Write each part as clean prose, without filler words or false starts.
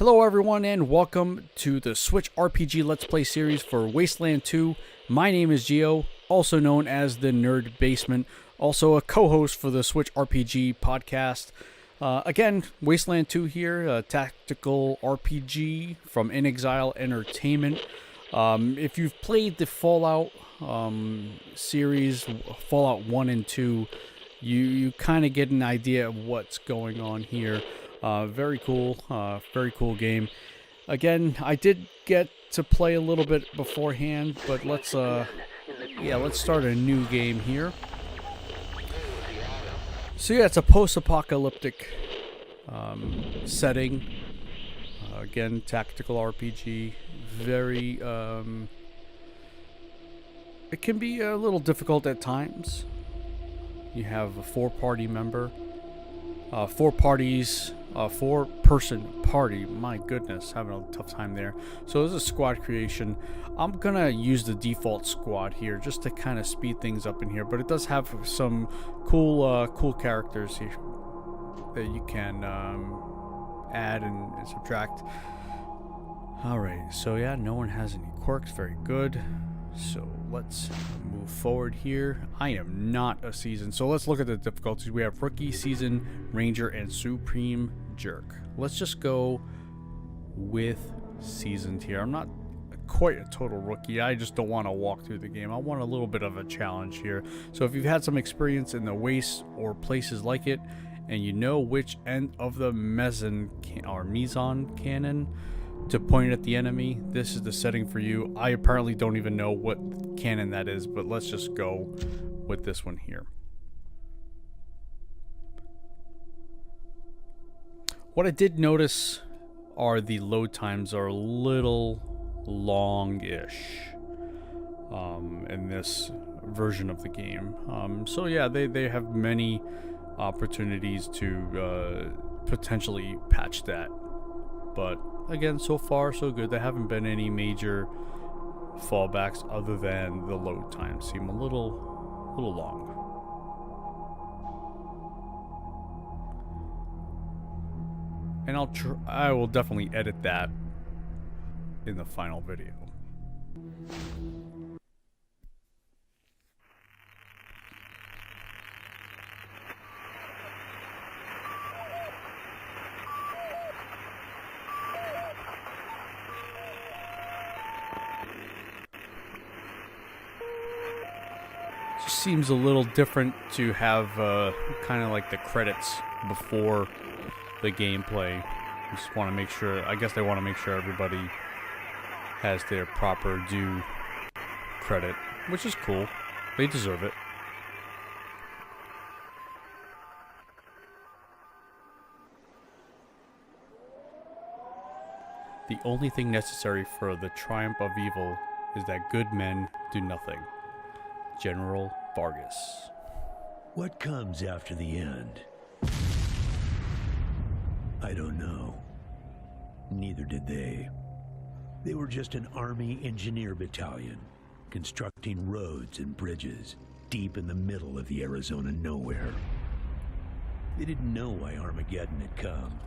Hello everyone and welcome to the Switch RPG Let's Play series for Wasteland 2. My name is Gio, also known as the Nerd Basement, also a co-host for the Switch RPG podcast. Again, Wasteland 2 here, a tactical RPG from In Exile Entertainment. If you've played the Fallout series, Fallout 1 and 2, you kind of get an idea of what's going on here. Very cool game. Again, I did get to play a little bit beforehand, but let's start a new game here. So yeah, it's a post-apocalyptic setting. Again, tactical RPG. Very, it can be a little difficult at times. You have a four-party member. Four-person party. My goodness, having a tough time there. So this is squad creation. I'm gonna use the default squad here just to kind of speed things up in here, but it does have some cool characters here that you can add and subtract. Alright, so yeah, no one has any quirks. Very good. So let's move forward here. I am not a seasoned, so let's look at the difficulties. We have Rookie, Seasoned, Ranger, and Supreme Jerk. Let's just go with Seasoned here. I'm not quite a total rookie. I just don't want to walk through the game. I want a little bit of a challenge here. So if you've had some experience in the Waste or places like it, and you know which end of the meson cannon to point at the enemy, this is the setting for you. I apparently don't even know what cannon that is, but let's just go with this one here. What I did notice are the load times are a little long-ish in this version of the game. So yeah, they have many opportunities to potentially patch that, but again, so far so good. There haven't been any major fallbacks other than the load times seem a little long. And I will definitely edit that in the final video. Seems a little different to have kind of like the credits before the gameplay. Just want to make sure, I guess they want to make sure everybody has their proper due credit, which is cool. They deserve it. The only thing necessary for the triumph of evil is that good men do nothing. General Vargas. What comes after the end? I don't know. Neither did they. They were just an army engineer battalion, constructing roads and bridges deep in the middle of the Arizona nowhere. They didn't know why Armageddon had come.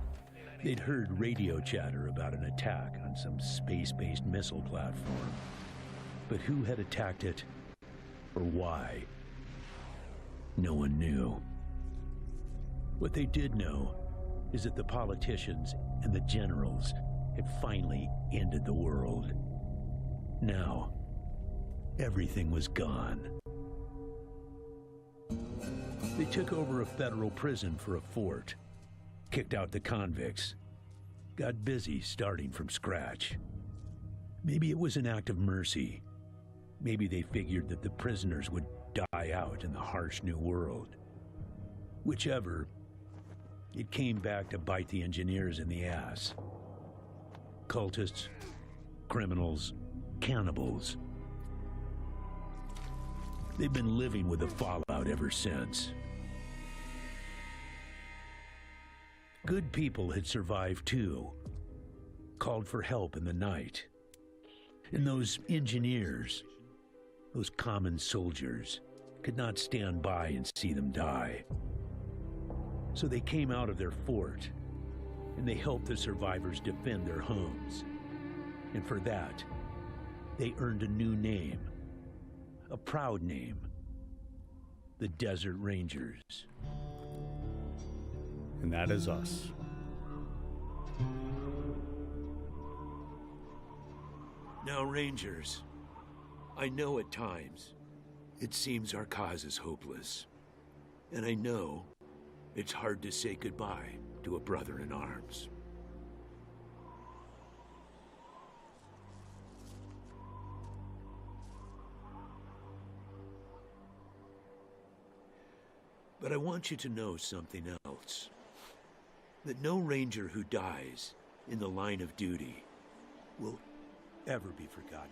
They'd heard radio chatter about an attack on some space-based missile platform. But who had attacked it? Or why? No one knew. What they did know is that the politicians and the generals had finally ended the world. Now, everything was gone. They took over a federal prison for a fort, kicked out the convicts, got busy starting from scratch. Maybe it was an act of mercy. Maybe they figured that the prisoners would die out in the harsh new world. Whichever, it came back to bite the engineers in the ass. Cultists, criminals, cannibals. They've been living with the fallout ever since. Good people had survived too, called for help in the night. And those engineers, those common soldiers, could not stand by and see them die. So they came out of their fort and they helped the survivors defend their homes. And for that, they earned a new name, a proud name, the Desert Rangers. And that is us. Now, Rangers, I know at times it seems our cause is hopeless. And I know it's hard to say goodbye to a brother in arms. But I want you to know something else. That no ranger who dies in the line of duty will ever be forgotten.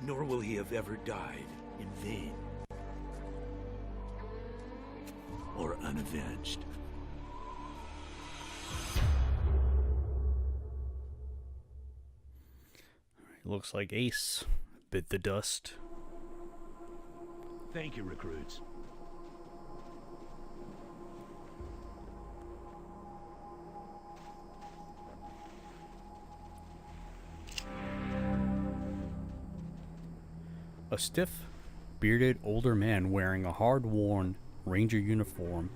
Nor will he have ever died in vain or unavenged. Looks like Ace bit the dust. Thank you, recruits. A stiff, bearded older man wearing a hard-worn ranger uniform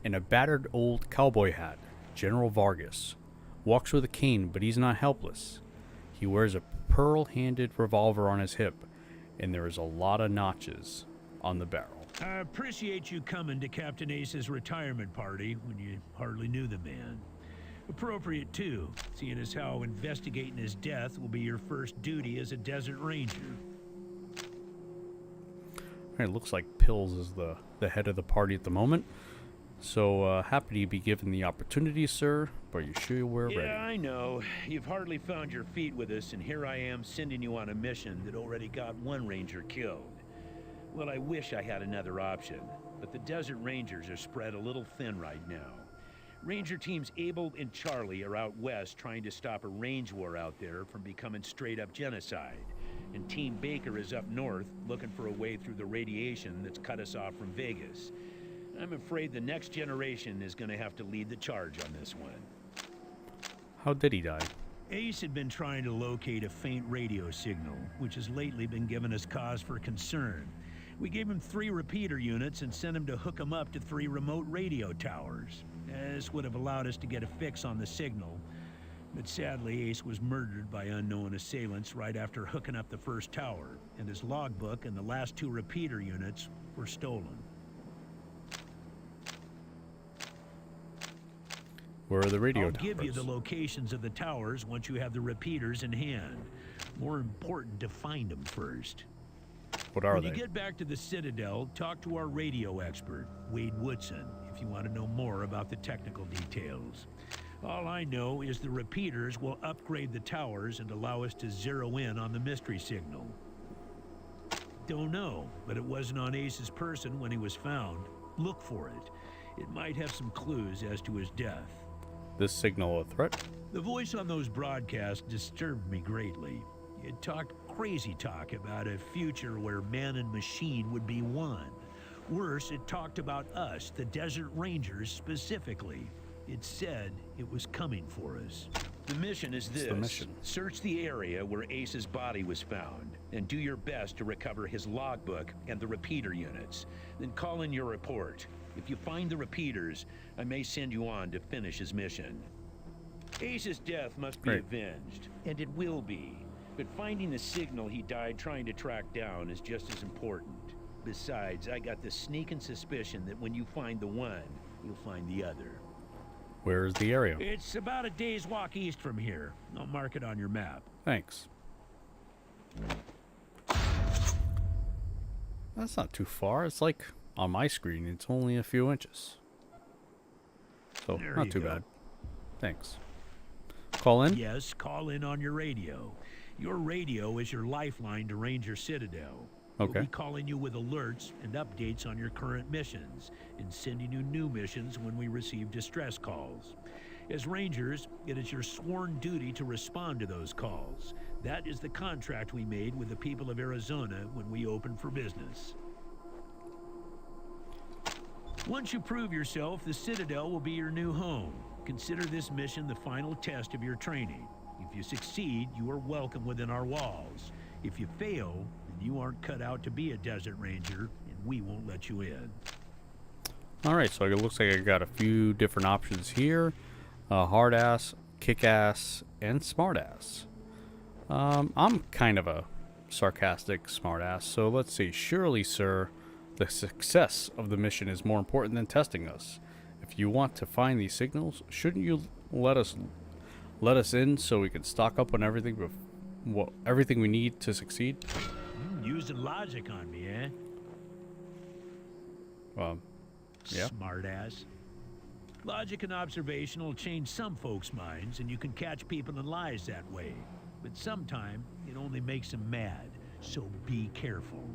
and a battered old cowboy hat, General Vargas, walks with a cane, but he's not helpless. He wears a pearl-handled revolver on his hip, and there is a lot of notches on the barrel. I appreciate you coming to Captain Ace's retirement party when you hardly knew the man. Appropriate, too, seeing as how investigating his death will be your first duty as a Desert Ranger. It looks like Pills is the head of the party at the moment. So happy to be given the opportunity, sir. But you sure we're ready? Yeah, I know. You've hardly found your feet with us, and here I am sending you on a mission that already got one ranger killed. Well, I wish I had another option, but the Desert Rangers are spread a little thin right now. Ranger teams Abel and Charlie are out west trying to stop a range war out there from becoming straight-up genocide. And Team Baker is up north looking for a way through the radiation that's cut us off from Vegas. I'm afraid the next generation is going to have to lead the charge on this one. How did he die? Ace had been trying to locate a faint radio signal, which has lately been giving us cause for concern. We gave him 3 repeater units and sent him to hook them up to 3 remote radio towers. This would have allowed us to get a fix on the signal. But sadly, Ace was murdered by unknown assailants right after hooking up the first tower, and his logbook and the last 2 repeater units were stolen. Where are the radio I'll towers? give you the locations of the towers once you have the repeaters in hand. More important to find them first. What are When they? you get back to the Citadel, talk to our radio expert, Wade Woodson, if you want to know more about the technical details. All I know is the repeaters will upgrade the towers and allow us to zero in on the mystery signal. Don't know, but it wasn't on Ace's person when he was found. Look for it. It might have some clues as to his death. This signal a threat? The voice on those broadcasts disturbed me greatly. It talked crazy talk about a future where man and machine would be one. Worse, it talked about us, the Desert Rangers, specifically. It said it was coming for us. The mission is this. The mission? Search the area where Ace's body was found, and do your best to recover his logbook and the repeater units. Then call in your report. If you find the repeaters, I may send you on to finish his mission. Ace's death must be Great. avenged, and it will be. But finding the signal he died trying to track down is just as important. Besides, I got the sneaking suspicion that when you find the one, you'll find the other. Where is the area? It's about a day's walk east from here. I'll mark it on your map. Thanks. That's not too far. It's like on my screen, it's only a few inches. So, There not you too go. bad. Thanks. Call in? Yes, call in on your radio. Your radio is your lifeline to Ranger Citadel. Okay. We'll be calling you with alerts and updates on your current missions, and sending you new missions when we receive distress calls. As Rangers, it is your sworn duty to respond to those calls. That is the contract we made with the people of Arizona when we opened for business. Once you prove yourself, the Citadel will be your new home. Consider this mission the final test of your training. If you succeed, you are welcome within our walls. If you fail, then you aren't cut out to be a Desert Ranger, and we won't let you in. Alright, so it looks like I got a few different options here. Hard ass, kick ass, and smart ass. I'm kind of a sarcastic smart ass, so let's see. Surely, sir, the success of the mission is more important than testing us. If you want to find these signals, shouldn't you let us in so we can stock up on everything everything we need to succeed? Using logic on me, eh? Yeah. Smartass. Logic and observation will change some folks' minds, and you can catch people in lies that way. But sometimes it only makes them mad, so be careful.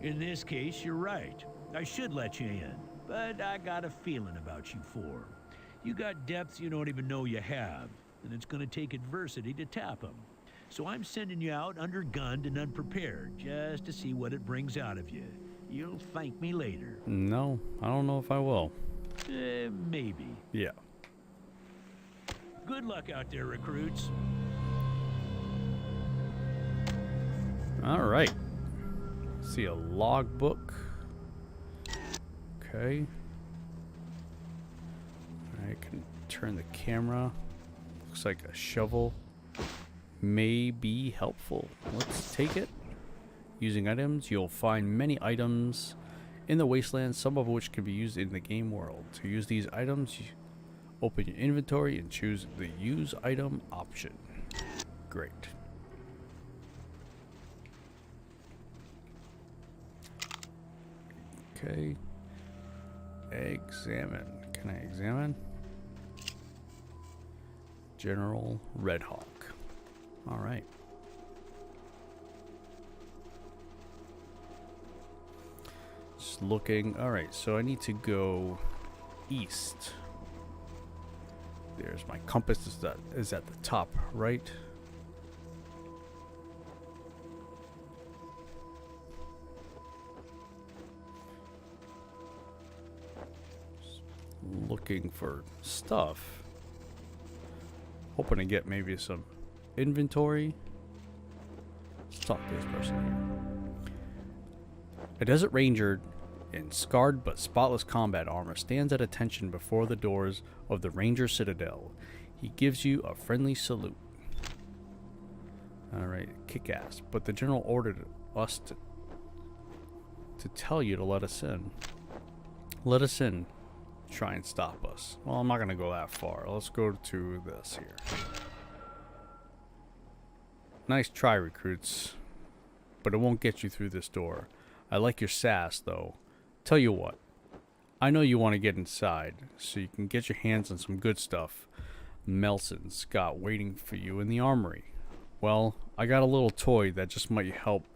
In this case, you're right. I should let you in, but I got a feeling about you four. You got depths you don't even know you have, and it's gonna take adversity to tap them. So I'm sending you out undergunned and unprepared, just to see what it brings out of you. You'll thank me later. No, I don't know if I will. Maybe. Yeah. Good luck out there, recruits. Alright. See a logbook. Okay. I can turn the camera. Looks like a shovel may be helpful. Let's take it. Using items, you'll find many items in the Wasteland, some of which can be used in the game world. To use these items, you open your inventory and choose the use item option. Great. Okay. Examine. Can I examine? General Red Hawk. Alright. Just looking. Alright, so I need to go east. There's my compass is at the top, right? Looking for stuff. Hoping to get maybe some inventory. Let's talk to this person here. A desert ranger in scarred but spotless combat armor stands at attention before the doors of the Ranger Citadel. He gives you a friendly salute. Alright, kick ass. But the general ordered us to tell you to let us in. Let us in. Try and stop us. Well, I'm not going to go that far. Let's go to this here. Nice try, recruits. But it won't get you through this door. I like your sass, though. Tell you what. I know you want to get inside, so you can get your hands on some good stuff Melson's got waiting for you in the armory. Well, I got a little toy that just might help.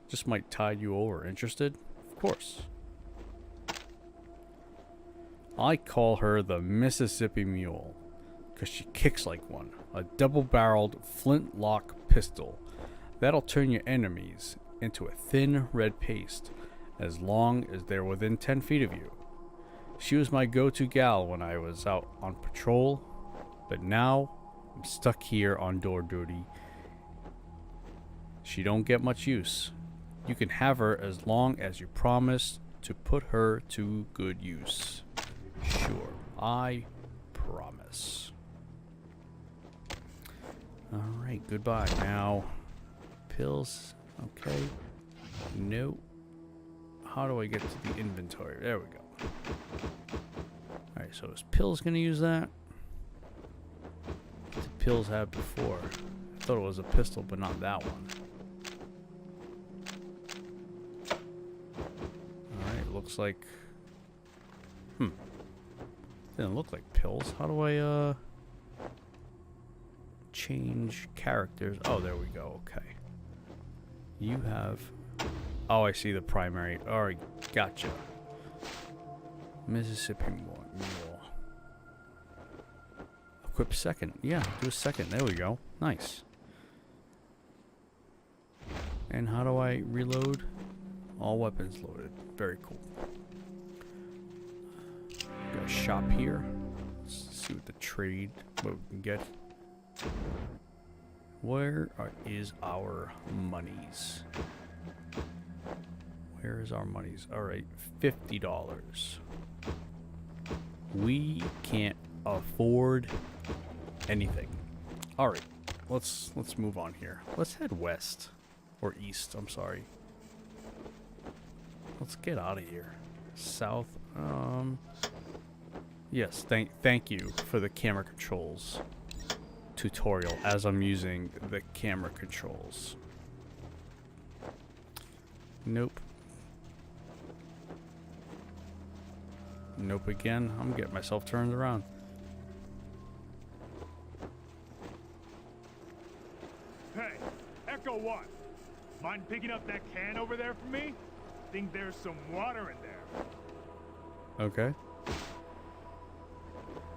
Just might tide you over. Interested? Of course. I call her the Mississippi Mule, because she kicks like one. A double-barreled flintlock pistol. That'll turn your enemies into a thin red paste, as long as they're within 10 feet of you. She was my go-to gal when I was out on patrol, but now I'm stuck here on door duty. She don't get much use. You can have her as long as you promise to put her to good use. Sure, I promise. Alright, goodbye. Now, pills. Okay. No. How do I get to the inventory? There we go. Alright, so is pills going to use that? What did pills have before? I thought it was a pistol, but not that one. Alright, looks like... Didn't look like pills. How do I, change characters? Oh, there we go. Okay. You have... Oh, I see the primary. Alright, gotcha. Mississippi Mule. Equip second. Yeah, do a second. There we go. Nice. And how do I reload? All weapons loaded. Very cool. shop here. Let's see what the trade, what we can get. Is our monies? Where is our monies? All right, $50. We can't afford anything. All right, let's move on here. Let's head west or east. I'm sorry. Let's get out of here. South. Yes. Thank you for the camera controls tutorial as I'm using the camera controls. Nope. Nope again. I'm getting myself turned around. Hey, Echo 1. Mind picking up that can over there for me? Think there's some water in there. Okay.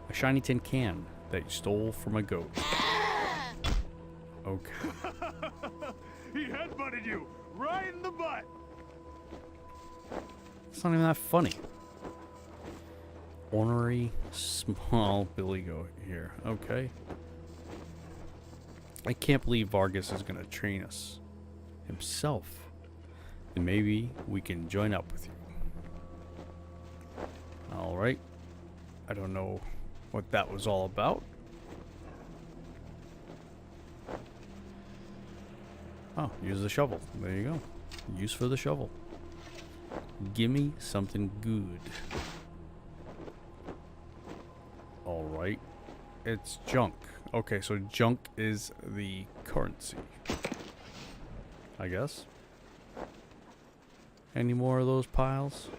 A shiny tin can that you stole from a goat. Okay. He headbutted you right in the butt. It's not even that funny. Ornery, small Billy Goat here. Okay. I can't believe Vargas is going to train us himself. And maybe we can join up with you. Alright. I don't know what that was all about. Oh, use the shovel. There you go. Use for the shovel. Gimme something good. Alright. It's junk. Okay, so junk is the currency. I guess. Any more of those piles?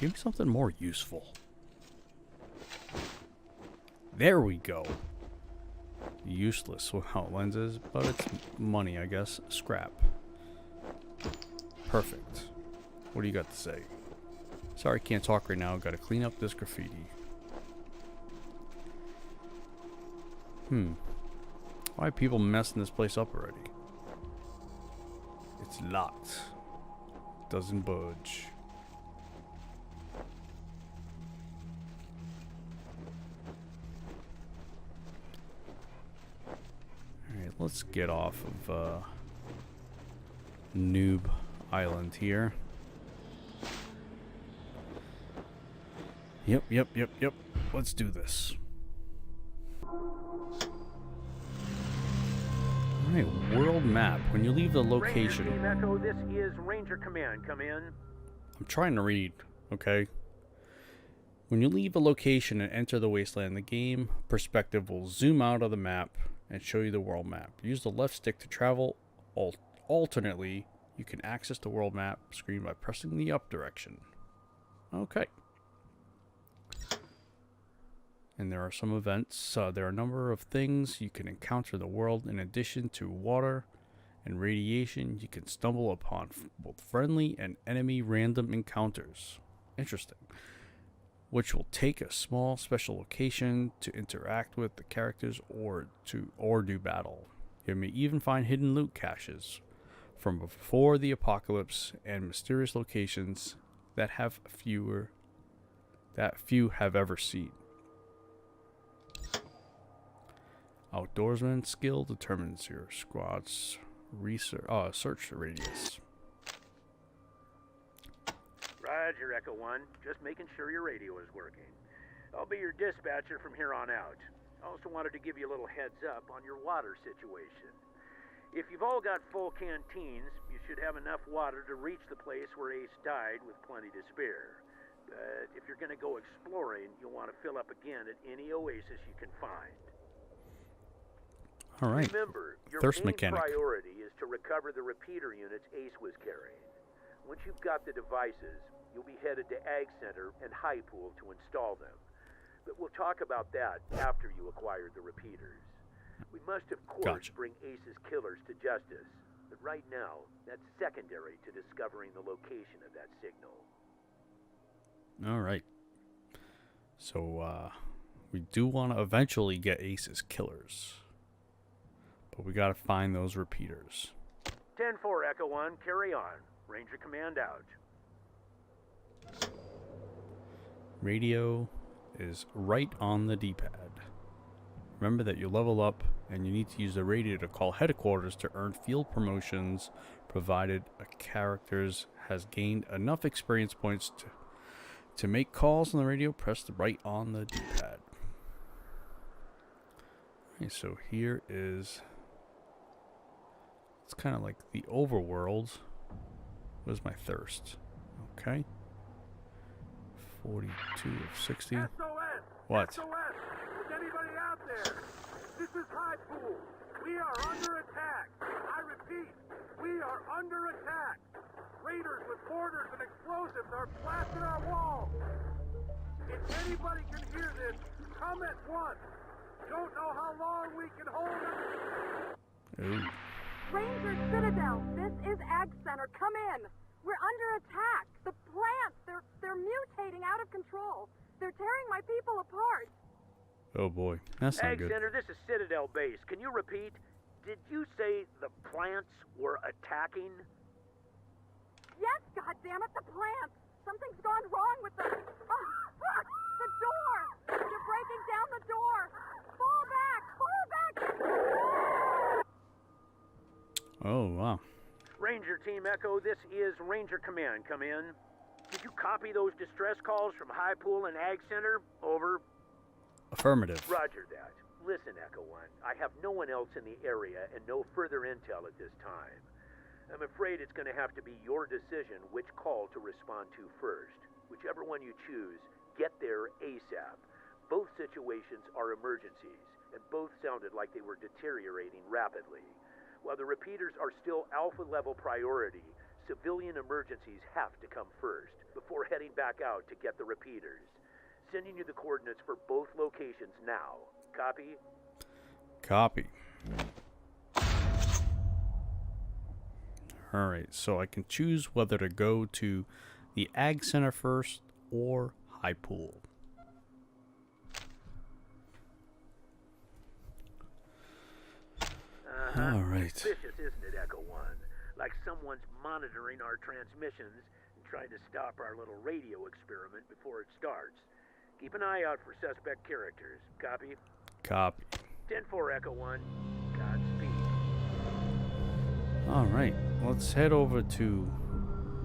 Give me something more useful. There we go. Useless without lenses, but it's money, I guess. Scrap. Perfect. What do you got to say? Sorry, can't talk right now. Gotta clean up this graffiti. Why are people messing this place up already? It's locked. Doesn't budge. Alright, let's get off of Noob Island here. Yep. Let's do this. Alright, world map. When you leave the location... Ranger Team Echo, this is Ranger Command. Come in. I'm trying to read, okay? When you leave a location and enter the Wasteland, the game perspective will zoom out of the map and show you the world map. Use the left stick to travel. Alternately, you can access the world map screen by pressing the up direction. Okay. And there are some events. There are a number of things you can encounter in the world. In addition to water and radiation, you can stumble upon both friendly and enemy random encounters. Interesting. Which will take a small special location to interact with the characters or do battle. You may even find hidden loot caches from before the apocalypse and mysterious locations that few have ever seen. Outdoorsman skill determines your squad's search radius. Roger, Echo 1. Just making sure your radio is working. I'll be your dispatcher from here on out. I also wanted to give you a little heads up on your water situation. If you've all got full canteens, you should have enough water to reach the place where Ace died with plenty to spare. But if you're going to go exploring, you'll want to fill up again at any oasis you can find. All right. Remember, your Thirst main mechanic. priority is to recover the repeater units Ace was carrying. Once you've got the devices, you'll be headed to Ag Center and High Pool to install them. But we'll talk about that after you acquire the repeaters. We must, of course, bring Ace's killers to justice. But right now, that's secondary to discovering the location of that signal. All right. So, we do want to eventually get Ace's killers. but we gotta find those repeaters. 10-4, Echo 1, carry on. Ranger Command out. Radio is right on the D-pad. Remember that you level up and you need to use the radio to call headquarters to earn field promotions, provided a character has gained enough experience points to make calls on the radio. Press the right on the D-pad. Okay, so here is, it's kind of like the overworld. Where's my thirst? Okay. 42 of 60. SOS! What? SOS! Is anybody out there? This is High Pool. We are under attack. I repeat, we are under attack. Raiders with mortars and explosives are blasting our walls. If anybody can hear this, come at once. Don't know how long we can hold it. Ooh. Ranger Citadel, this is Ag Center. Come in. We're under attack. The plants, they're mutating out of control. They're tearing my people apart. Oh boy, that's not Ag good. Center, this is Citadel Base. Can you repeat? Did you say the plants were attacking? Yes, goddammit, the plants. Something's gone wrong with them. Oh, fuck! The door! They're breaking down the door! Fall back! Fall back! Oh wow. Ranger Team Echo, this is Ranger Command. Come in. Did you copy those distress calls from High Pool and Ag Center? Over. Affirmative. Roger that. Listen, Echo 1, I have no one else in the area and no further intel at this time. I'm afraid it's going to have to be your decision which call to respond to first. Whichever one you choose, get there ASAP. Both situations are emergencies, and both sounded like they were deteriorating rapidly. While the repeaters are still alpha-level priority, civilian emergencies have to come first, before heading back out to get the repeaters. Sending you the coordinates for both locations now. Copy? Copy. Alright, so I can choose whether to go to the Ag Center first or High Pool. Alright. Suspicious, isn't it, Echo 1? Like someone's monitoring our transmissions and trying to stop our little radio experiment before it starts. Keep an eye out for suspect characters. Copy? Copy. 10-4, Echo 1. Godspeed. Alright, let's head over to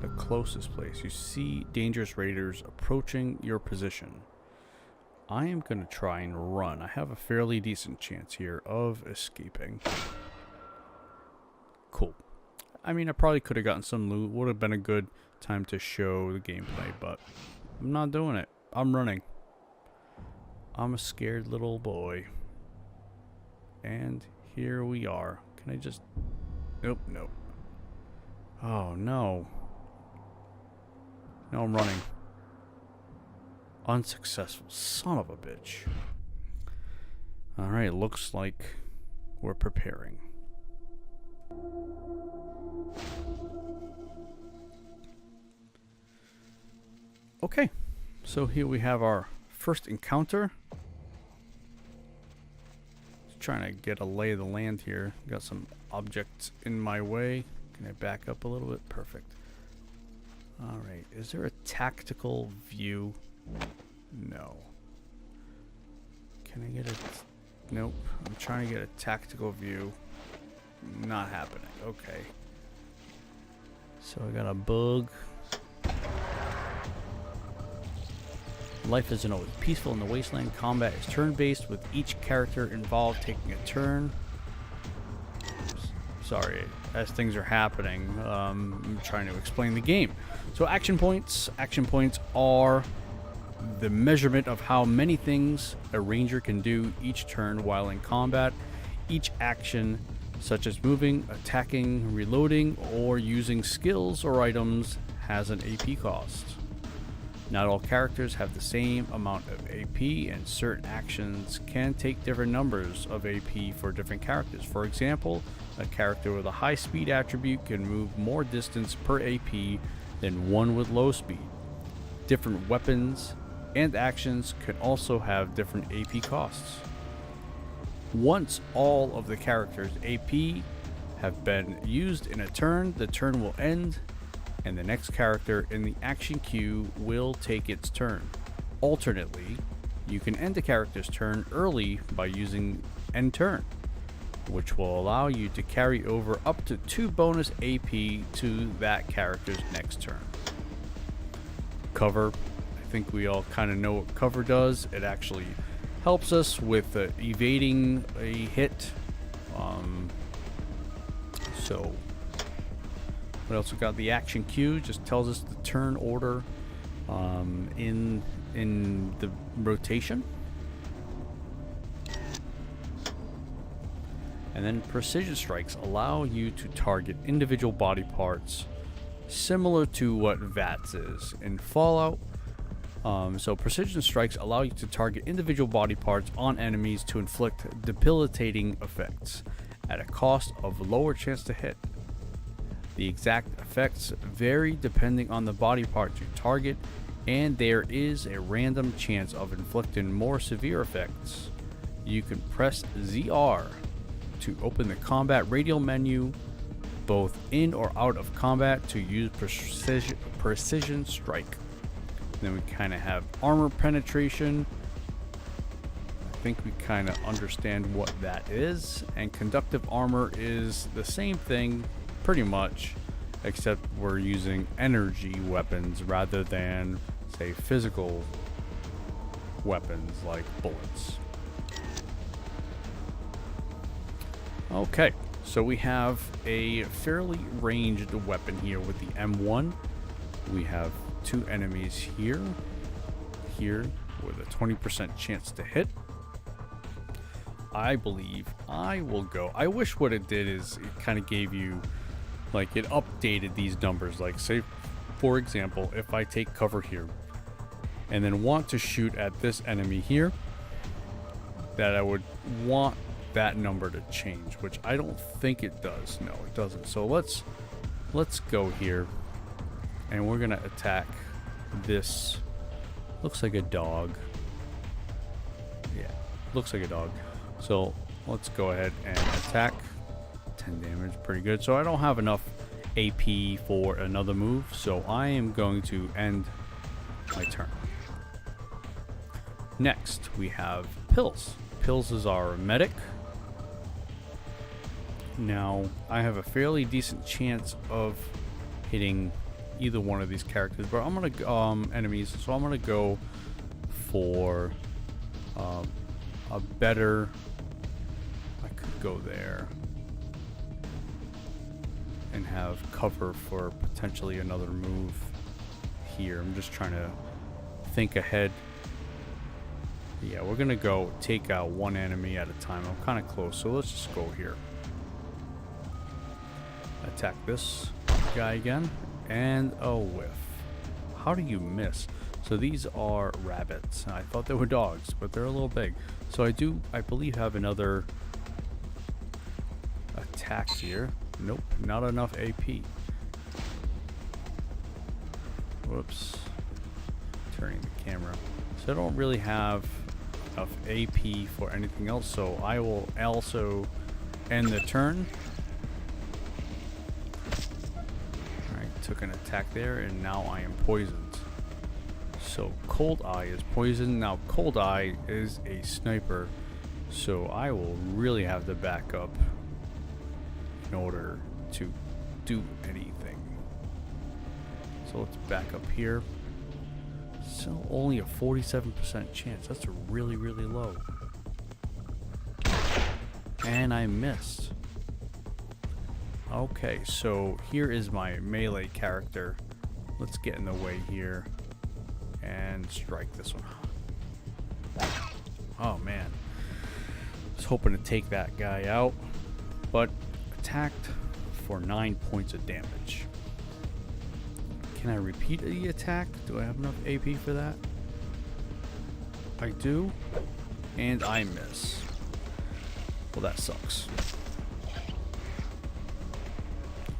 the closest place. You see dangerous raiders approaching your position. I am going to try and run. I have a fairly decent chance here of escaping. Cool. I mean, I probably could have gotten some loot. Would have been a good time to show the gameplay, but I'm not doing it. I'm running. I'm a scared little boy. And here we are. Can I just... Nope, nope. Oh, no. No, I'm running. Unsuccessful. Son of a bitch. Alright, looks like we're preparing. Okay, so here we have our first encounter. Just trying to get a lay of the land here. Got some objects in my way. Can I back up a little bit? Perfect. Alright, is there a tactical view? No. Can I get a... Nope. I'm trying to get a tactical view. Not happening. Okay. So I got a bug. Life isn't always peaceful in the Wasteland. Combat is turn-based, with each character involved taking a turn. Sorry, as things are happening, I'm trying to explain the game. So action points. Action points are the measurement of how many things a ranger can do each turn while in combat. Each action, such as moving, attacking, reloading, or using skills or items, has an AP cost. Not all characters have the same amount of AP, and certain actions can take different numbers of AP for different characters. For example, a character with a high speed attribute can move more distance per AP than one with low speed. Different weapons and actions can also have different AP costs. Once all of the character's AP have been used in a turn, the turn will end, and the next character in the action queue will take its turn. Alternately, you can end a character's turn early by using end turn, which will allow you to carry over up to 2 bonus AP to that character's next turn. Cover. I think we all kind of know what cover does. It actually helps us with evading a hit. So, what else we got? The action queue just tells us the turn order in the rotation. And then precision strikes allow you to target individual body parts, similar to what VATS is in Fallout. So precision strikes allow you to target individual body parts on enemies to inflict debilitating effects at a cost of lower chance to hit. The exact effects vary depending on the body part you target, and there is a random chance of inflicting more severe effects. You can press ZR to open the combat radial menu, both in or out of combat, to use precision strike. Then we kind of have armor penetration. I think we kind of understand what that is. And conductive armor is the same thing, pretty much, except we're using energy weapons rather than, say, physical weapons like bullets. Okay, so we have a fairly ranged weapon here with the M1. We have 2 enemies here with a 20% chance to hit. I believe I will go. I wish what it did is it kind of gave you, like, it updated these numbers. Like, say, for example, if I take cover here and then want to shoot at this enemy here, that I would want that number to change, which I don't think it does. No, it doesn't. So let's go here, and we're gonna attack this. Looks like a dog. Yeah, looks like a dog. So let's go ahead and attack. 10 damage, pretty good. So I don't have enough AP for another move, so I am going to end my turn. Next, we have Pills. Pills is our medic. Now, I have a fairly decent chance of hitting either one of these characters, but I'm gonna enemies. So I'm gonna go for a better. I could go there and have cover for potentially another move here. I'm just trying to think ahead. Yeah, we're gonna go take out one enemy at a time. I'm kind of close, so let's just go here. Attack this guy again, and a whiff. How do you miss? So these are rabbits. I thought they were dogs, but they're a little big. So I believe have another attack here. Nope, not enough AP. Whoops. Turning the camera. So I don't really have enough AP for anything else, so I will also end the turn. Alright, took an attack there, and now I am poisoned. So Cold Eye is poisoned. Now Cold Eye is a sniper, so I will really have to back up in order to do anything. So let's back up here. So only a 47% chance. That's really, really low. And I missed. Okay, so here is my melee character. Let's get in the way here and strike this one. Oh man. I was hoping to take that guy out, but attacked for 9 points of damage. Can I repeat the attack? Do I have enough AP for that? I do, and I miss. Well, that sucks.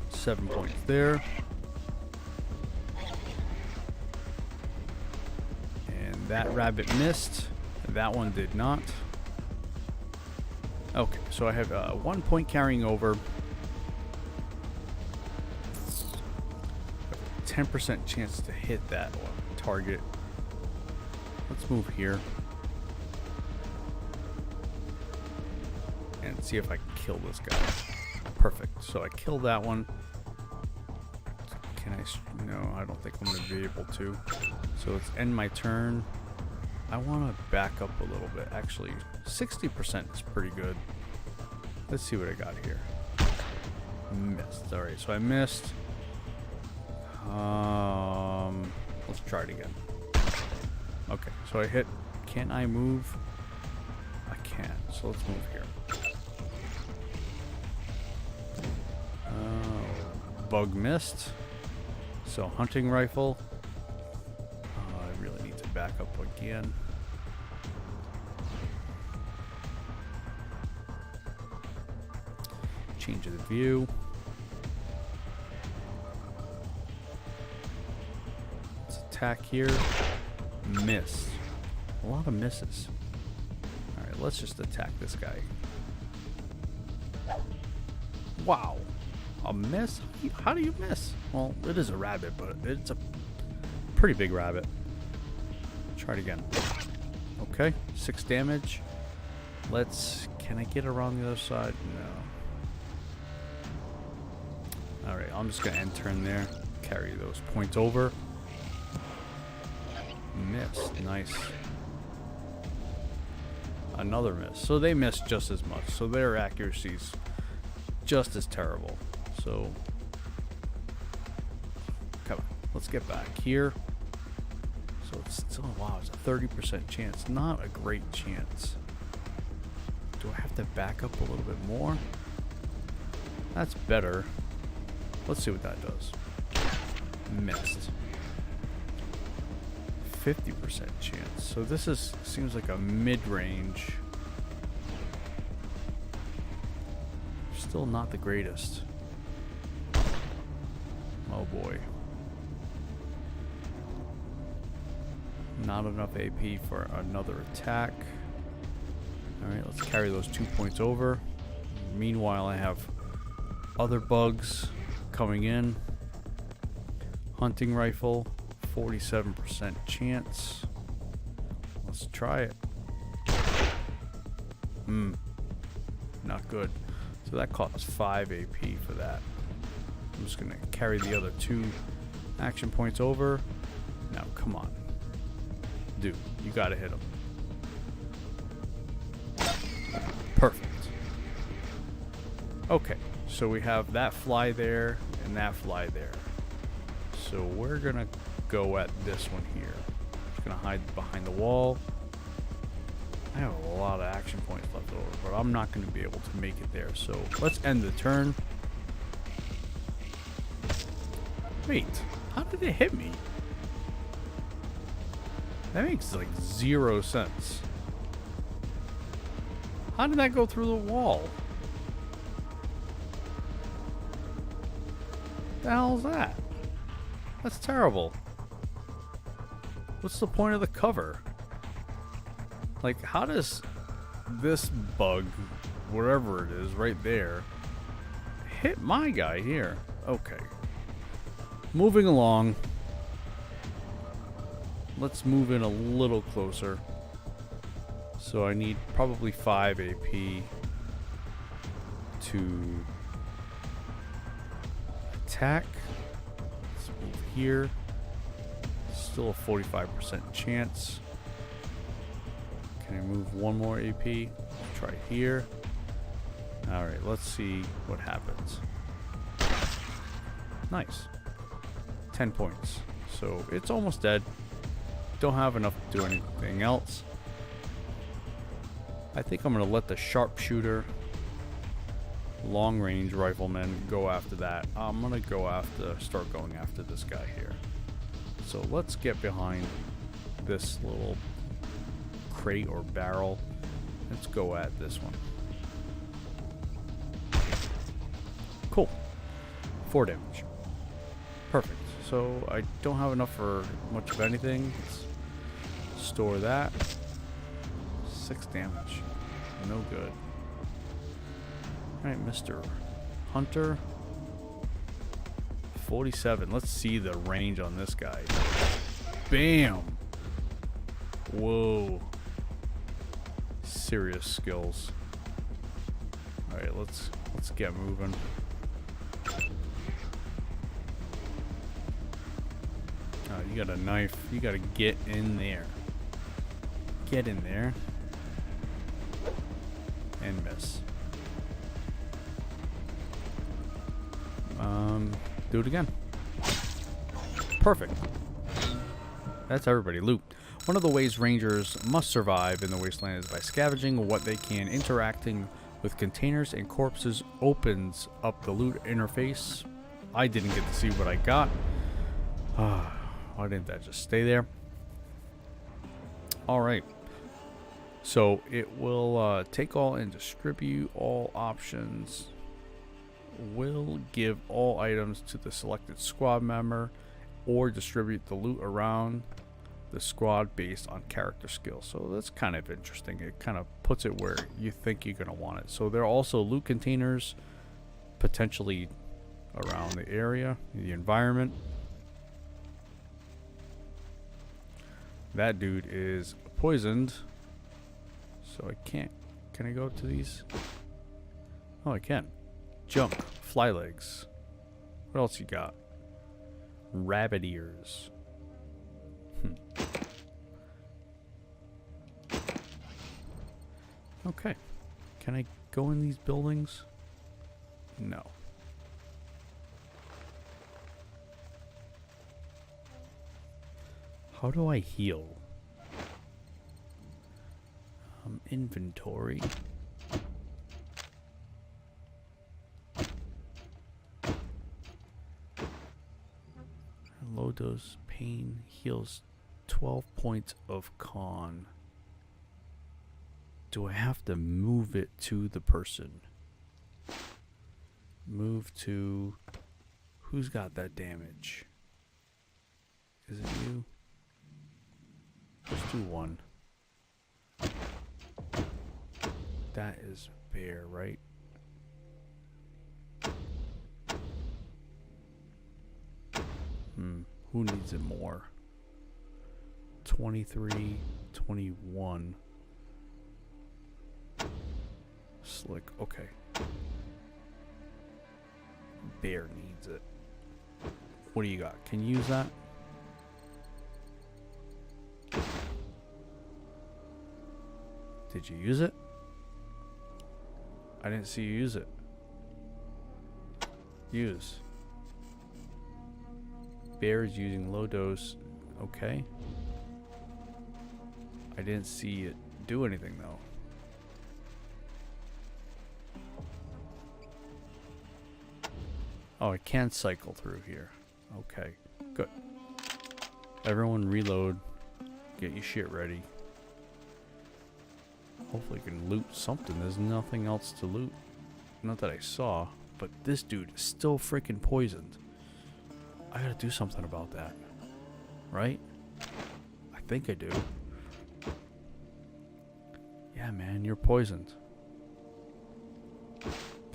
7 points there. And that rabbit missed. That one did not. Okay, so I have 1 point carrying over. 10% chance to hit that one target. Let's move here and see if I can kill this guy. Perfect. So I killed that one. Can I? No, I don't think I'm going to be able to. So let's end my turn. I want to back up a little bit. Actually, 60% is pretty good. Let's see what I got here. Missed. All right, so I missed. Let's try it again. Okay, so I hit. Can I move? I can. So let's move here. Bug missed. So hunting rifle. I really need to back up again. Change the view. Let's attack here. Miss. A lot of misses. Alright, let's just attack this guy. Wow. A miss? How do you miss? Well, it is a rabbit, but it's a pretty big rabbit. Try it again. Okay, 6 damage. Let's... Can I get around the other side? No. Alright, I'm just going to end turn there. Carry those points over. Miss. Nice. Another miss. So they missed just as much. So their accuracy's just as terrible. So, come on, let's get back here. So it's still, wow, it's a 30% chance. Not a great chance. Do I have to back up a little bit more? That's better. Let's see what that does. Missed. 50% chance. So this seems like a mid-range. Still not the greatest. Oh boy. Not enough AP for another attack. Alright, let's carry those 2 points over. Meanwhile, I have other bugs coming in. Hunting rifle, 47% chance. Let's try it. Not good. So that costs 5 AP for that. I'm just going to carry the other 2 action points over. Now, come on. Dude, you got to hit him. Perfect. Okay, so we have that fly there and that fly there. So we're going to go at this one here. Just going to hide behind the wall. I have a lot of action points left over, but I'm not going to be able to make it there. So let's end the turn. Wait, how did it hit me? That makes like 0 sense. How did that go through the wall? What the hell is that? That's terrible. What's the point of the cover? Like, how does this bug, wherever it is, right there, hit my guy here? Okay. Moving along. Let's move in a little closer. So I need probably 5 AP to attack. Let's move here. Still a 45% chance. Can I move 1 more AP? Try here. Alright, let's see what happens. Nice. 10 points. So it's almost dead. Don't have enough to do anything else. I think I'm going to let the sharpshooter, long range rifleman go after that. I'm going to start going after this guy here. So let's get behind this little crate or barrel. Let's go at this one. Cool. 4 damage. Perfect. So I don't have enough for much of anything. Let's store that. 6 damage. No good. Alright, Mr. Hunter. 47. Let's see the range on this guy. Bam! Whoa. Serious skills. Alright, let's get moving. Oh, you got a knife. You gotta get in there. Get in there. And miss. Do it again. Perfect. That's everybody. Loot. One of the ways rangers must survive in the Wasteland is by scavenging what they can. Interacting with containers and corpses opens up the loot interface. I didn't get to see what I got. Why didn't that just stay there? Alright. So it will take all and distribute all options. Will give all items to the selected squad member or distribute the loot around the squad based on character skills. So that's kind of interesting. It kind of puts it where you think you're going to want it. So there are also loot containers potentially around the area, the environment. That dude is poisoned. So I can't. Can I go to these? Oh, I can. Junk. Fly legs. What else you got? Rabbit ears. Okay. Can I go in these buildings? No. How do I heal? Inventory. Low dose pain heals 12 points of con. Do I have to move it to the person? Move to... Who's got that damage? Is it you? Let's do one. That is bear, right? Who needs it more? 23, 21. Slick, okay. Bear needs it. What do you got? Can you use that? Did you use it? I didn't see you use it. Use. Bear is using low dose. Okay. I didn't see it do anything though. Oh, I can cycle through here. Okay, good. Everyone reload. Get your shit ready. Hopefully you can loot something. There's nothing else to loot. Not that I saw, but this dude is still freaking poisoned. I gotta do something about that. Right? I think I do. Yeah, man, you're poisoned.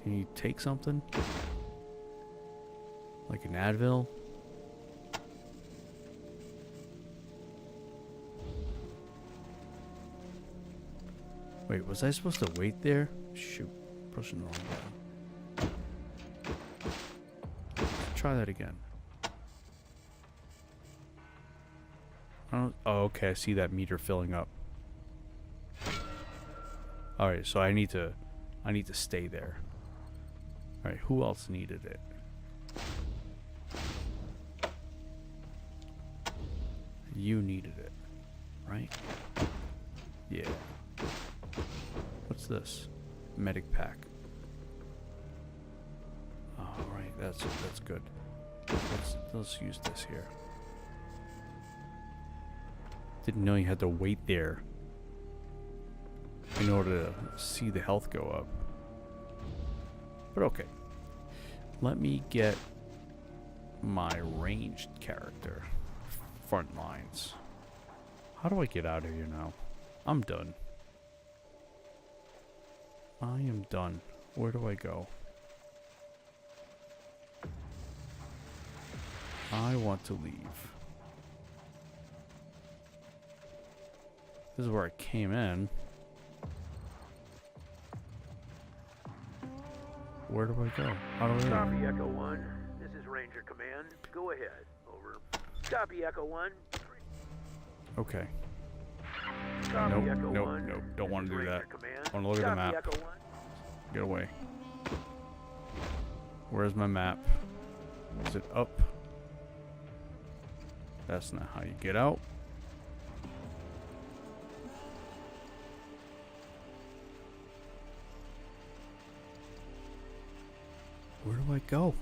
Can you take something? Like an Advil? Wait, was I supposed to wait there? Shoot, pushing the wrong button. Try that again. Oh, okay, I see that meter filling up. Alright, so I need to stay there. Alright, who else needed it? You needed it, right? Yeah. What's this? Medic pack. Alright, that's good. Let's use this here. Didn't know you had to wait there in order to see the health go up. But okay. Let me get my ranged character. Front lines. How do I get out of here now? I'm done. I am done. Where do I go? I want to leave. This is where I came in. Where do I go? How do I leave? Copy, Echo 1. This is Ranger Command. Go ahead. Over. Copy, Echo 1. Okay. Copy, Nope, Echo nope, 1. nope. Don't want to do Ranger that. Command. I want to look at the Copy, map. Echo 1. Get away. Where's my map? Is it up? That's not how you get out. Where do I go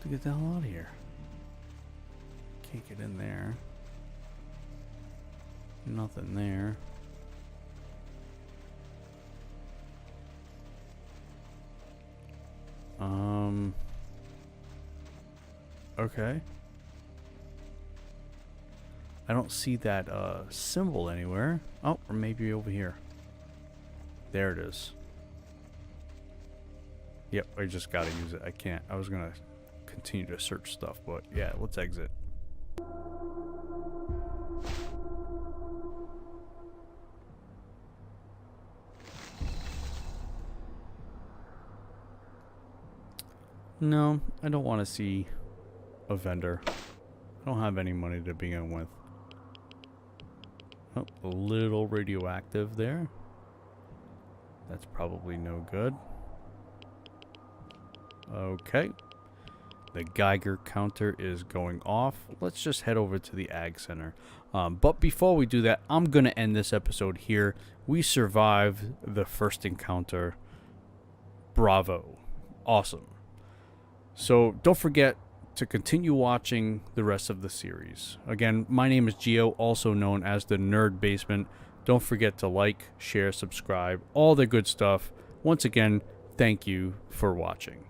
to get the hell out of here? Can't get in there. Nothing there. Okay. I don't see that symbol anywhere. Oh, or maybe over here. There it is. Yep, I just gotta use it. I can't. I was gonna continue to search stuff, but yeah, let's exit. No, I don't want to see a vendor. I don't have any money to begin with. Oh, a little radioactive there. That's probably no good. Okay. The Geiger counter is going off. Let's just head over to the Ag Center. But before we do that, I'm going to end this episode here. We survived the first encounter. Bravo. Awesome. So don't forget to continue watching the rest of the series. Again, my name is Gio, also known as the Nerd Basement. Don't forget to like, share, subscribe, all the good stuff. Once again, thank you for watching.